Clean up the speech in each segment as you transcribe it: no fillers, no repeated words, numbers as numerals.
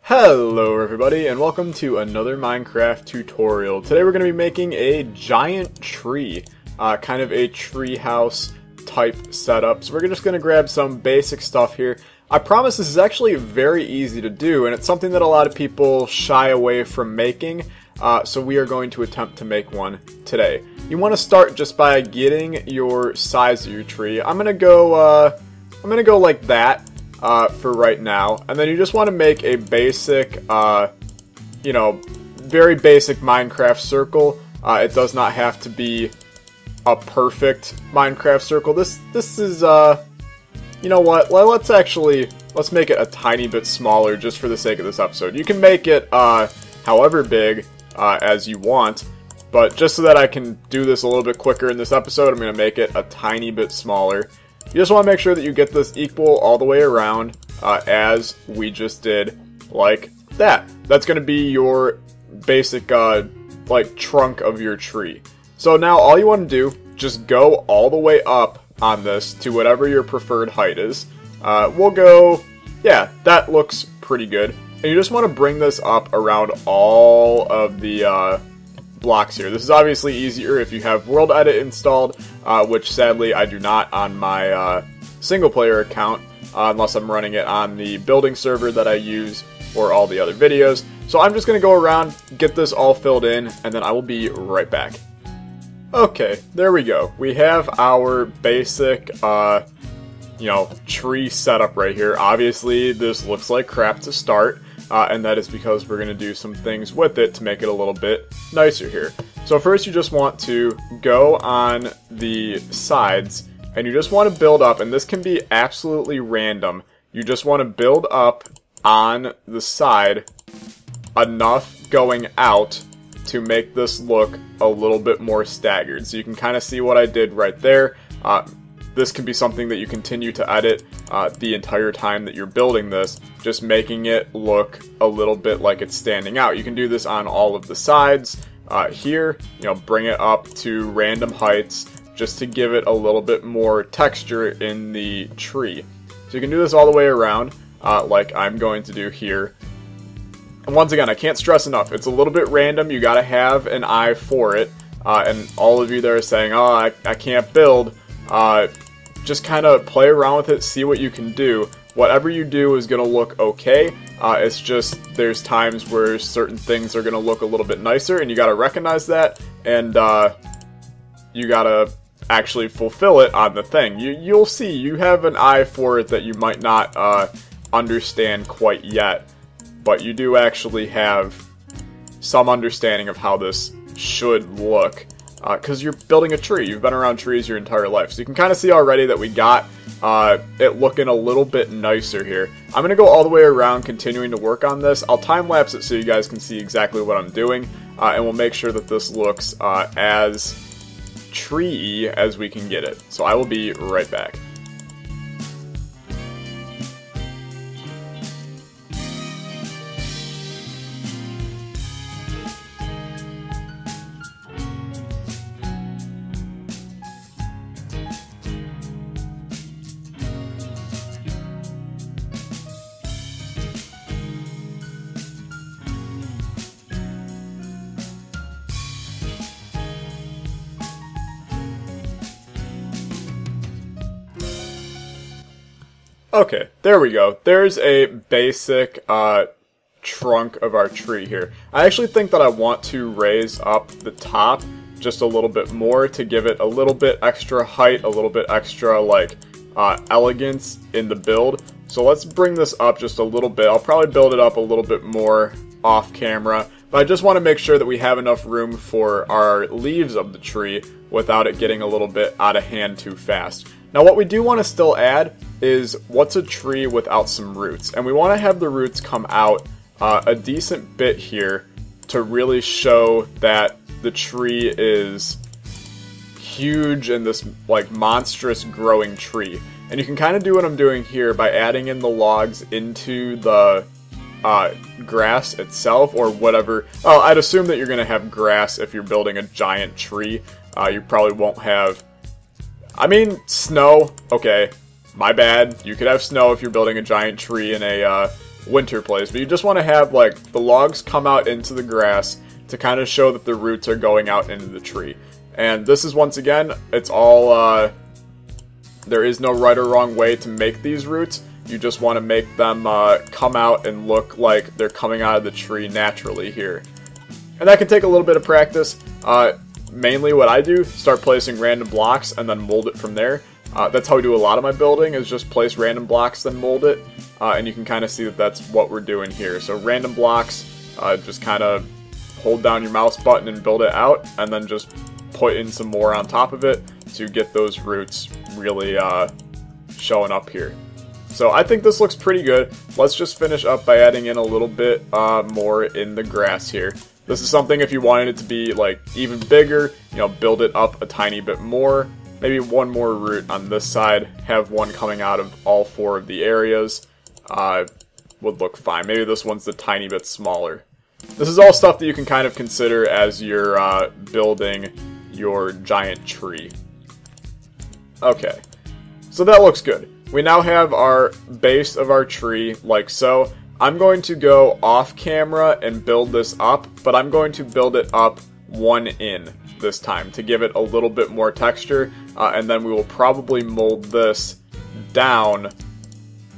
Hello everybody and welcome to another Minecraft tutorial. Today we're going to be making a giant tree, kind of a treehouse type setup. So we're just going to grab some basic stuff here. I promise this is actually very easy to do, and it's something that a lot of people shy away from making, so we are going to attempt to make one today. You want to start just by getting your size of your tree. I'm going to go like that. For right now, and then you just want to make a basic, very basic Minecraft circle. It does not have to be a perfect Minecraft circle. This is, you know what? Let's make it a tiny bit smaller just for the sake of this episode. You can make it however big as you want, but just so that I can do this a little bit quicker in this episode, I'm going to make it a tiny bit smaller. You just want to make sure that you get this equal all the way around, as we just did, like that. That's going to be your basic, trunk of your tree. So now all you want to do, just go all the way up on this to whatever your preferred height is. We'll go, yeah, that looks pretty good. And you just want to bring this up around all of the, blocks here. This is obviously easier if you have World Edit installed, which sadly I do not on my single player account, unless I'm running it on the building server that I use for all the other videos. So I'm just going to go around, get this all filled in, and then I will be right back. Okay, there we go. We have our basic, tree setup right here. Obviously this looks like crap to start. And that is because we're going to do some things with it to make it a little bit nicer here. So first you just want to go on the sides, and you just want to build up, and this can be absolutely random. You just want to build up on the side enough going out to make this look a little bit more staggered. So you can kind of see what I did right there. This can be something that you continue to edit the entire time that you're building this, just making it look a little bit like it's standing out. You can do this on all of the sides here, bring it up to random heights just to give it a little bit more texture in the tree. So you can do this all the way around, like I'm going to do here. And once again, I can't stress enough, it's a little bit random. You gotta have an eye for it. And all of you that are saying, oh, I can't build, just kind of play around with it, see what you can do. Whatever you do is going to look okay. It's just there's times where certain things are going to look a little bit nicer, and you got to recognize that, and you got to actually fulfill it on the thing. You'll see, you have an eye for it that you might not understand quite yet, but you do actually have some understanding of how this should look. Because you're building a tree. You've been around trees your entire life. So you can kind of see already that we got it looking a little bit nicer here. I'm going to go all the way around continuing to work on this. I'll time-lapse it so you guys can see exactly what I'm doing. And we'll make sure that this looks as tree-y as we can get it. So I will be right back. Okay, there we go. There's a basic trunk of our tree here. I actually think that I want to raise up the top just a little bit more to give it a little bit extra height, a little bit extra elegance in the build. So let's bring this up just a little bit. I'll probably build it up a little bit more off camera, but I just want to make sure that we have enough room for our leaves of the tree without it getting a little bit out of hand too fast. Now what we do want to still add is what's a tree without some roots, and we want to have the roots come out a decent bit here to really show that the tree is huge and this monstrous growing tree. And you can kind of do what I'm doing here by adding in the logs into the grass itself or whatever. Oh, I'd assume that you're going to have grass if you're building a giant tree. You probably won't have, I mean, snow. Okay, my bad. You could have snow if you're building a giant tree in a winter place, but you just want to have like the logs come out into the grass to kind of show that the roots are going out into the tree. And this is, once again, it's all, there is no right or wrong way to make these roots. You just want to make them come out and look like they're coming out of the tree naturally here. And that can take a little bit of practice. Mainly what I do, start placing random blocks and then mold it from there. That's how I do a lot of my building, is just place random blocks, then mold it. And you can kind of see that that's what we're doing here. So random blocks, just kind of hold down your mouse button and build it out, and then just put in some more on top of it to get those roots really showing up here. So I think this looks pretty good. Let's just finish up by adding in a little bit more in the grass here. This is something, if you wanted it to be like even bigger, you know, build it up a tiny bit more. Maybe one more root on this side, have one coming out of all 4 of the areas. Would look fine. Maybe this one's a tiny bit smaller. This is all stuff that you can kind of consider as you're building your giant tree. Okay, so that looks good. We now have our base of our tree, like so. I'm going to go off camera and build this up, but I'm going to build it up 1 in this time to give it a little bit more texture, and then we will probably mold this down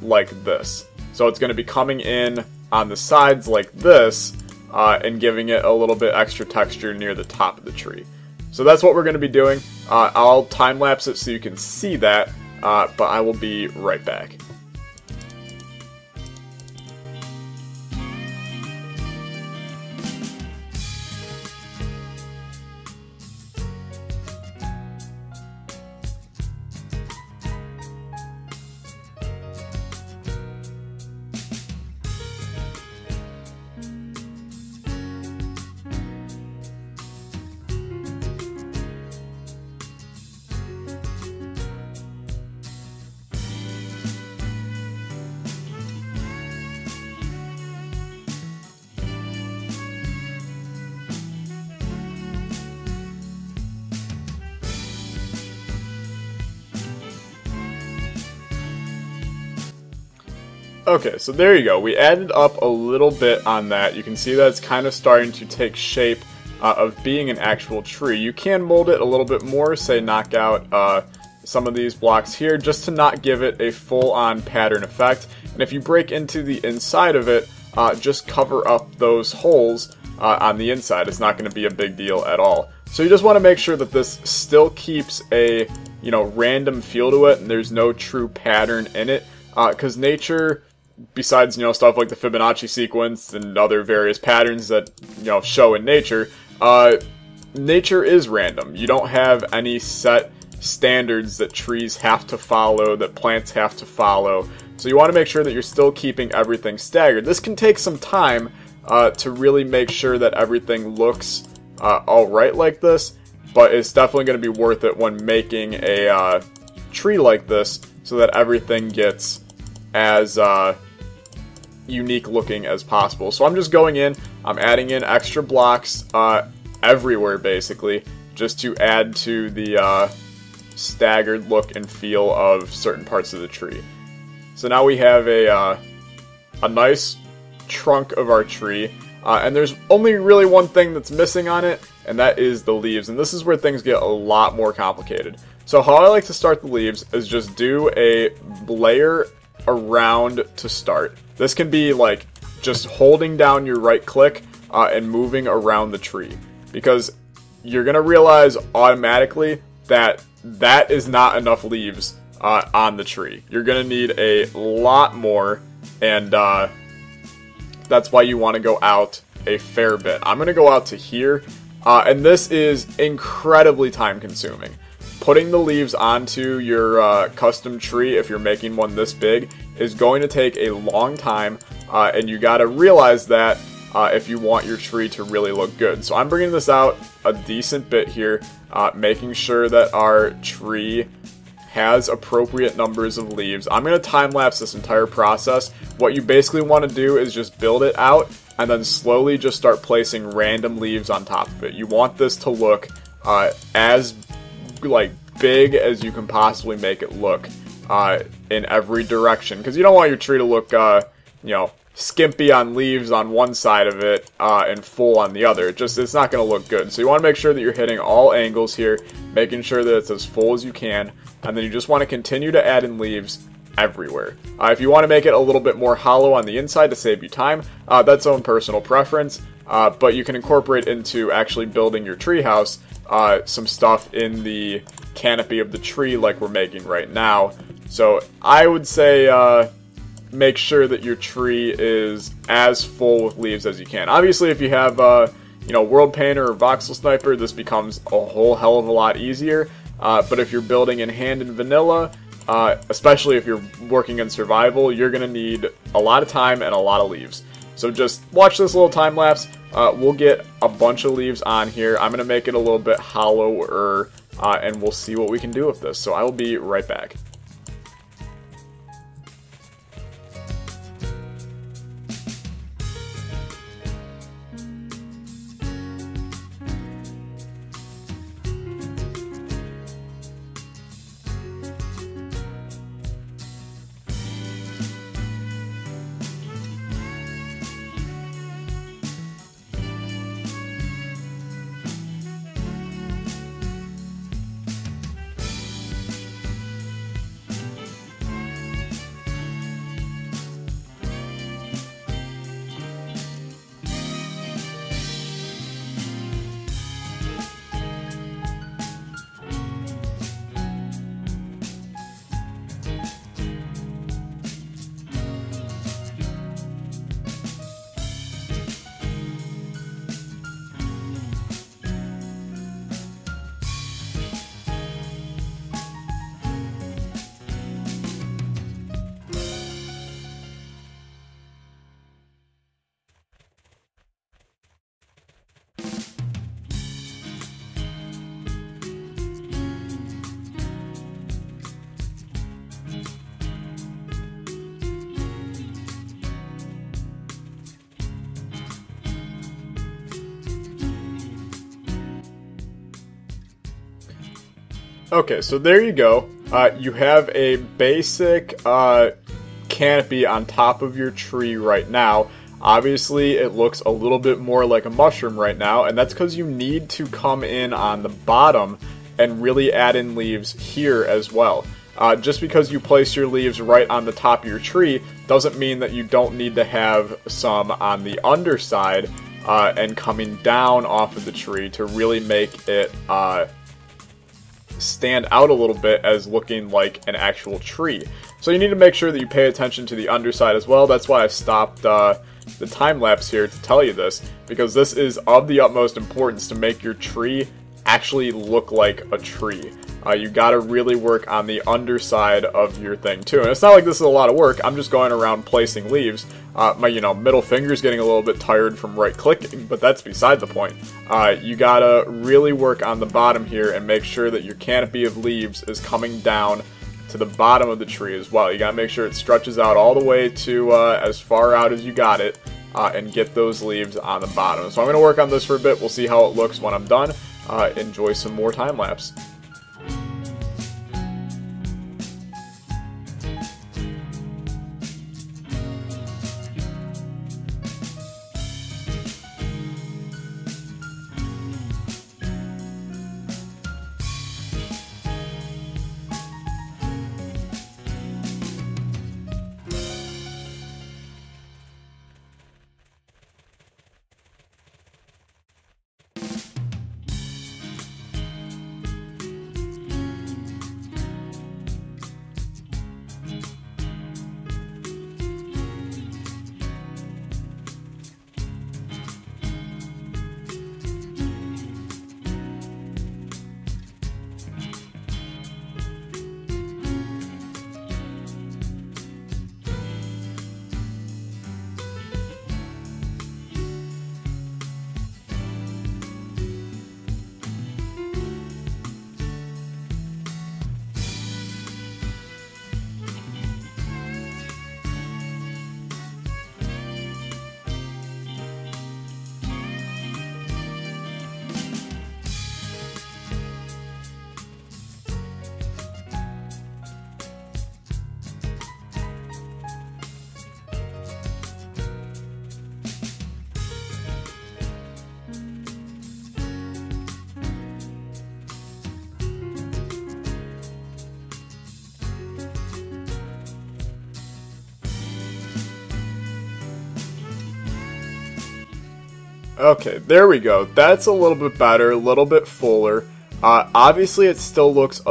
like this. So it's going to be coming in on the sides like this, and giving it a little bit extra texture near the top of the tree. So that's what we're going to be doing. I'll time-lapse it so you can see that, but I will be right back. Okay, so there you go. We added up a little bit on that. You can see that it's kind of starting to take shape of being an actual tree. You can mold it a little bit more, say knock out some of these blocks here, just to not give it a full-on pattern effect. And if you break into the inside of it, just cover up those holes on the inside. It's not going to be a big deal at all. So you just want to make sure that this still keeps a, you know, random feel to it, and there's no true pattern in it, because nature, besides, you know, stuff like the Fibonacci sequence and other various patterns that, you know, show in nature, nature is random. You don't have any set standards that trees have to follow, that plants have to follow. So you want to make sure that you're still keeping everything staggered. This can take some time to really make sure that everything looks alright like this, but it's definitely going to be worth it when making a tree like this, so that everything gets as unique looking as possible. So I'm just going in, I'm adding in extra blocks everywhere basically, just to add to the staggered look and feel of certain parts of the tree. So now we have a nice trunk of our tree, and there's only really one thing that's missing on it, and that is the leaves, and this is where things get a lot more complicated. So how I like to start the leaves is just do a layer around to start. This can be like just holding down your right click and moving around the tree, because you're gonna realize automatically that that is not enough leaves on the tree. You're gonna need a lot more, and that's why you want to go out a fair bit. I'm gonna go out to here, and this is incredibly time consuming. Putting the leaves onto your custom tree, if you're making one this big, is going to take a long time, and you gotta realize that if you want your tree to really look good. So I'm bringing this out a decent bit here, making sure that our tree has appropriate numbers of leaves. I'm going to time-lapse this entire process. What you basically want to do is just build it out, and then slowly just start placing random leaves on top of it. You want this to look as like big as you can possibly make it look in every direction, because you don't want your tree to look you know, skimpy on leaves on one side of it and full on the other. It's not going to look good. So you want to make sure that you're hitting all angles here, making sure that it's as full as you can, and then you just want to continue to add in leaves everywhere. If you want to make it a little bit more hollow on the inside to save you time, that's own personal preference, but you can incorporate into actually building your treehouse some stuff in the canopy of the tree like we're making right now. So I would say make sure that your tree is as full with leaves as you can. Obviously, if you have, World Painter or Voxel Sniper, this becomes a whole hell of a lot easier. But if you're building in hand and vanilla, especially if you're working in survival, you're going to need a lot of time and a lot of leaves. So just watch this little time lapse. We'll get a bunch of leaves on here. I'm going to make it a little bit hollower, and we'll see what we can do with this. So I will be right back. Okay, so there you go. You have a basic canopy on top of your tree right now. Obviously, it looks a little bit more like a mushroom right now, and that's because you need to come in on the bottom and really add in leaves here as well. Just because you place your leaves right on the top of your tree doesn't mean that you don't need to have some on the underside and coming down off of the tree to really make it stand out a little bit as looking like an actual tree. So you need to make sure that you pay attention to the underside as well. That's why I stopped the time lapse here to tell you this, because this is of the utmost importance to make your tree actually look like a tree. You gotta really work on the underside of your thing too. And it's not like this is a lot of work. I'm just going around placing leaves. My middle finger's getting a little bit tired from right clicking, but that's beside the point. You gotta really work on the bottom here and make sure that your canopy of leaves is coming down to the bottom of the tree as well. You gotta make sure it stretches out all the way to as far out as you got it, and get those leaves on the bottom. So I'm gonna work on this for a bit. We'll see how it looks when I'm done. Enjoy some more time lapse. Okay, there we go. That's a little bit better, a little bit fuller. Obviously, it still looks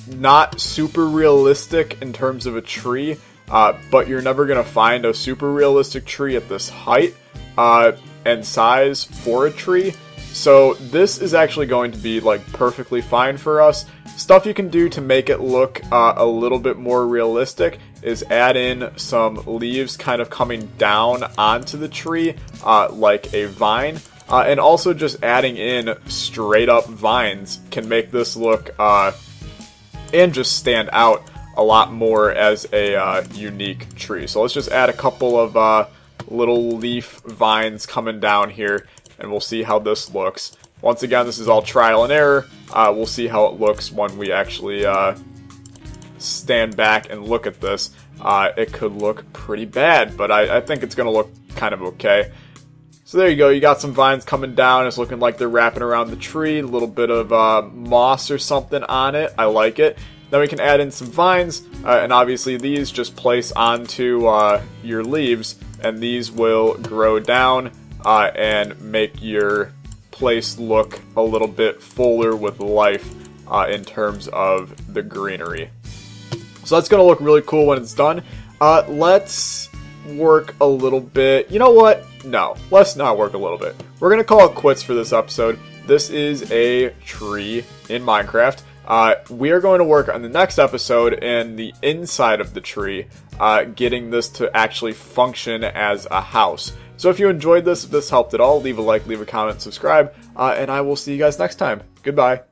not super realistic in terms of a tree, but you're never going to find a super realistic tree at this height and size for a tree. So this is actually going to be like perfectly fine for us. Stuff you can do to make it look a little bit more realistic is add in some leaves kind of coming down onto the tree like a vine. And also just adding in straight up vines can make this look and just stand out a lot more as a unique tree. So let's just add a couple of little leaf vines coming down here, and we'll see how this looks. Once again, this is all trial and error. We'll see how it looks when we actually stand back and look at this. It could look pretty bad, but I think it's going to look kind of okay. So there you go, you got some vines coming down. It's looking like they're wrapping around the tree. A little bit of moss or something on it. I like it. Then we can add in some vines, and obviously these just place onto your leaves, and these will grow down and make your place look a little bit fuller with life in terms of the greenery. So that's going to look really cool when it's done. Let's work a little bit. You know what? No, let's not work a little bit. We're going to call it quits for this episode. This is a tree in Minecraft. We are going to work on the next episode in the inside of the tree, getting this to actually function as a house. So if you enjoyed this, if this helped at all, leave a like, leave a comment, subscribe, and I will see you guys next time. Goodbye.